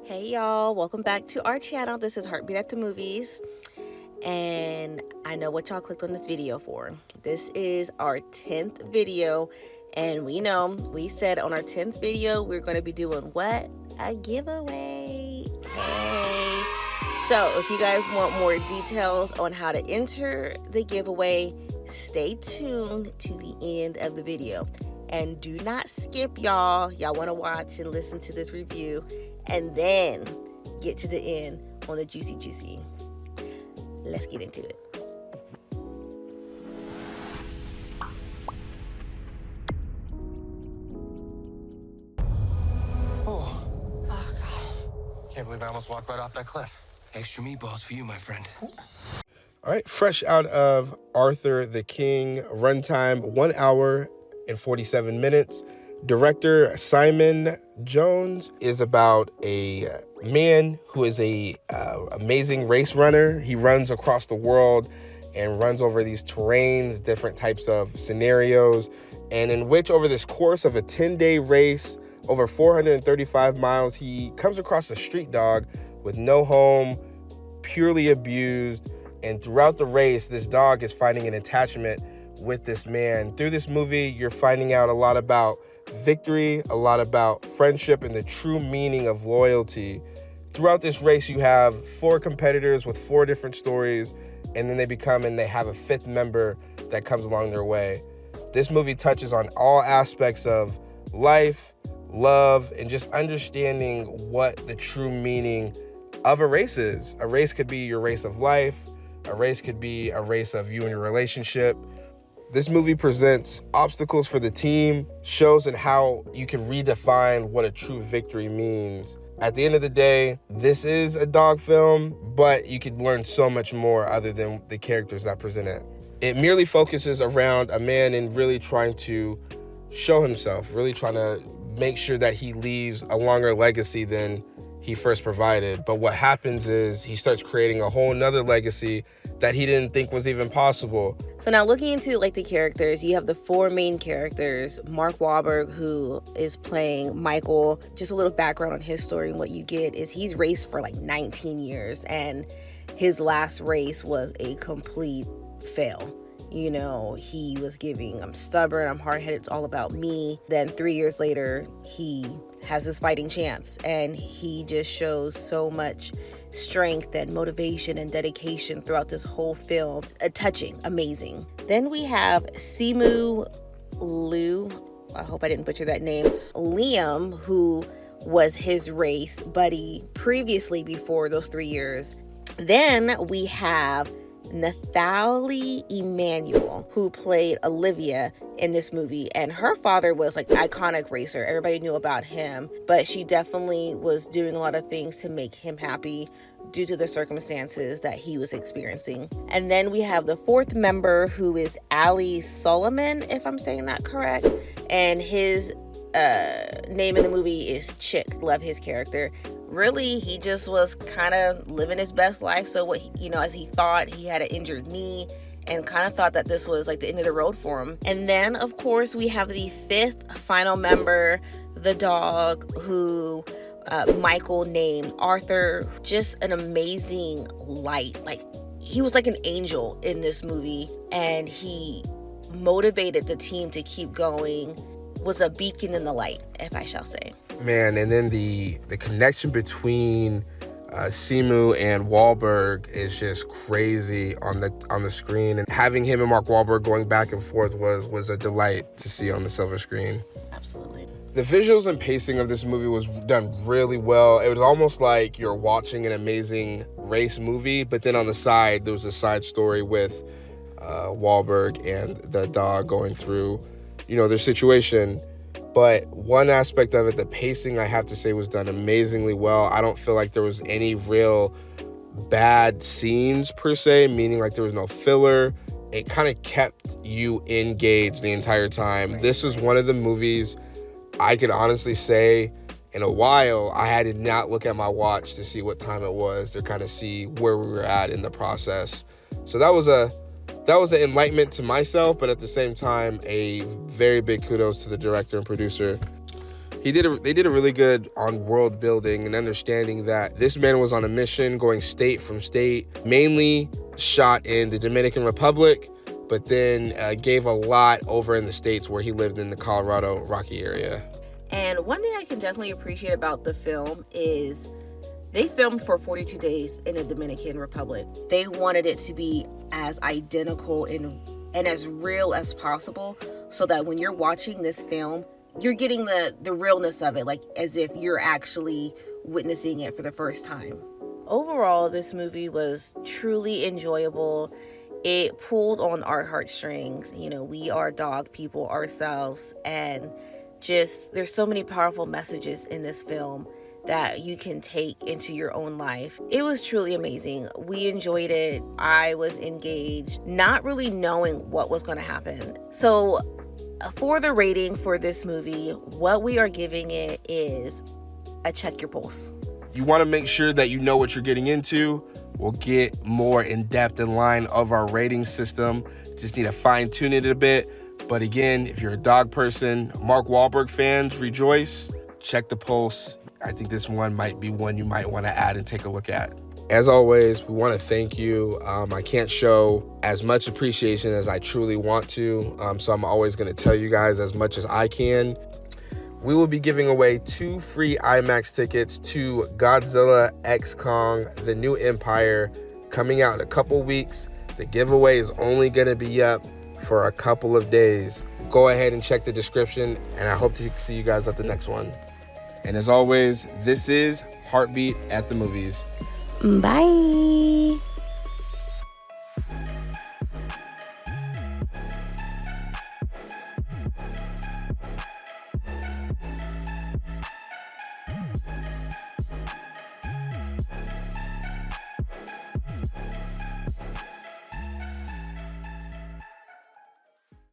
Hey y'all, welcome back to our channel. This is Heartbeat at the Movies, and I know what y'all clicked on this video for. This is our 10th video, and we said on our 10th video we're going to be doing what? A giveaway. Hey. So if you guys want more details on how to enter the giveaway, stay tuned to the end of the video. And do not skip, y'all. Y'all want to watch and listen to this review and then get to the end on the juicy. Let's get into it. Oh, God. Can't believe I almost walked right off that cliff. Extra meatballs for you, my friend. All right, fresh out of Arthur the King, runtime 1 hour and 47 minutes. Director Simon Jones is about a man who is a amazing race runner. He runs across the world and runs over these terrains, different types of scenarios, and in which over this course of a 10-day race, over 435 miles, he comes across a street dog with no home, purely abused, and throughout the race, this dog is finding an attachment with this man. Through this movie, you're finding out a lot about victory, a lot about friendship, and the true meaning of loyalty. Throughout this race, you have 4 competitors with 4 different stories, and then they have a 5th member that comes along their way. This movie touches on all aspects of life, love, and just understanding what the true meaning of a race is. A race could be your race of life. A race could be a race of you and your relationship. This movie presents obstacles for the team, shows and how you can redefine what a true victory means. At the end of the day, this is a dog film, but you could learn so much more other than the characters that present it. It merely focuses around a man and really trying to show himself, really trying to make sure that he leaves a longer legacy than he first provided. But what happens is he starts creating a whole nother legacy that he didn't think was even possible. So now looking into the characters, you have the 4 main characters. Mark Wahlberg, who is playing Michael. Just a little background on his story, and what you get is he's raced for 19 years, and his last race was a complete fail. He was giving, I'm stubborn, I'm hard-headed, it's all about me. Then 3 years later, he has this fighting chance, and he just shows so much strength and motivation and dedication throughout this whole film. Touching, amazing. Then we have Simu I hope I didn't butcher that name, Liam, who was his race buddy previously before those 3 years. Then we have Nathalie Emmanuel, who played Olivia in this movie, and her father was iconic racer. Everybody knew about him, but she definitely was doing a lot of things to make him happy due to the circumstances that he was experiencing. And then we have the 4th member, who is Suliman, if I'm saying that correct, and his name in the movie is Chick. Love his character. Really, he just was kind of living his best life. So as he thought, he had an injured knee and kind of thought that this was the end of the road for him. And then, of course, we have the 5th final member, the dog, who Michael named Arthur. Just an amazing light. He was like an angel in this movie, and he motivated the team to keep going, was a beacon in the light, if I shall say. Man, and then the connection between Simu and Wahlberg is just crazy on the screen, and having him and Mark Wahlberg going back and forth was a delight to see on the silver screen. Absolutely. The visuals and pacing of this movie was done really well. It was almost like you're watching an amazing race movie, but then on the side there was a side story with Wahlberg and the dog going through their situation. But one aspect of it, the pacing, I have to say, was done amazingly well. I don't feel like there was any real bad scenes per se, meaning there was no filler. It kind of kept you engaged the entire time. This was one of the movies I could honestly say in a while I had to not look at my watch to see what time it was, to kind of see where we were at in the process. So that was an enlightenment to myself, but at the same time, a very big kudos to the director and producer. They did a really good on world building and understanding that this man was on a mission going state from state, mainly shot in the Dominican Republic, but then gave a lot over in the States where he lived in the Colorado Rocky area. And one thing I can definitely appreciate about the film is they filmed for 42 days in the Dominican Republic. They wanted it to be as identical and as real as possible, so that when you're watching this film, you're getting the realness of it, like as if you're actually witnessing it for the first time. Overall, this movie was truly enjoyable. It pulled on our heartstrings. You know, we are dog people ourselves, and just there's so many powerful messages in this film that you can take into your own life. It was truly amazing. We enjoyed it. I was engaged, not really knowing what was going to happen. So for the rating for this movie, what we are giving it is a check your pulse. You want to make sure that you know what you're getting into. We'll get more in-depth in line of our rating system. Just need to fine-tune it a bit. But again, if you're a dog person, Mark Wahlberg fans, rejoice. Check the pulse. I think this one might be one you might want to add and take a look at. As always, we want to thank you. I can't show as much appreciation as I truly want to, so I'm always going to tell you guys as much as I can. We will be giving away 2 free IMAX tickets to Godzilla X Kong, The New Empire, coming out in a couple weeks. The giveaway is only going to be up for a couple of days. Go ahead and check the description, and I hope to see you guys at the next one. And as always, this is Heartbeat at the Movies. Bye.